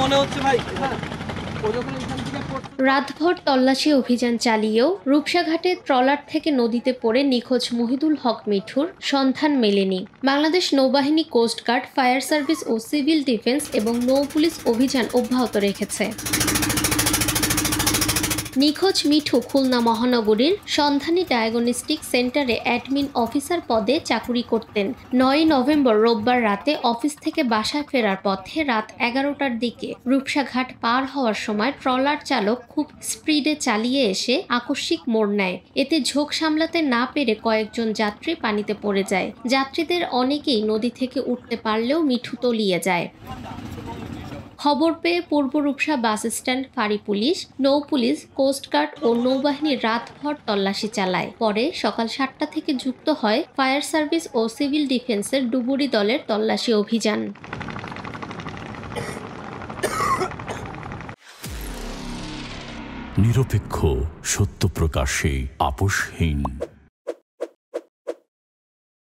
মনে হচ্ছে ভাই। রাতভর তল্লাশি অভিযান চালিয়েও রূপসাঘাটে ট্রলার থেকে নদীতে পড়ে নিখোঁজ মহিদুল হক মিঠুর সন্ধান মেলেনি। বাংলাদেশ নৌবাহিনী, কোস্টগার্ড, ফায়ার সার্ভিস ও সিভিল ডিফেন্স এবং নৌ পুলিশ অভিযান অব্যাহত রেখেছে। নিখোঁজ মিঠু খুলনা মহানগরীর সন্ধানী ডায়াগনস্টিক সেন্টারে অ্যাডমিন অফিসার পদে চাকুরি করতেন। ৯ নভেম্বর রোববার রাতে অফিস থেকে বাসায় ফেরার পথে রাত ১১টার দিকে রূপসাঘাট পার হওয়ার সময় ট্রলার চালক খুব স্পিডে চালিয়ে এসে আকস্মিক মোড় নেয়। এতে ঝোঁক সামলাতে না পেরে কয়েকজন যাত্রী পানিতে পড়ে যায়। যাত্রীদের অনেকেই নদী থেকে উঠতে পারলেও মিঠু তলিয়ে যায়। খবর পেয়ে পূর্ব রূপসা বাস স্ট্যান্ড ফাঁড়ি পুলিশ, নৌ পুলিশ, কোস্টগার্ড ও নৌবাহিনী রাতভর তল্লাশি চালায়। পরে সকাল ৭টা থেকে যুক্ত হয় ফায়ার সার্ভিস ও সিভিল ডিফেন্সের ডুবুরি দলের তল্লাশি অভিযান। নিরপেক্ষ, সত্য প্রকাশে আপোষহীন।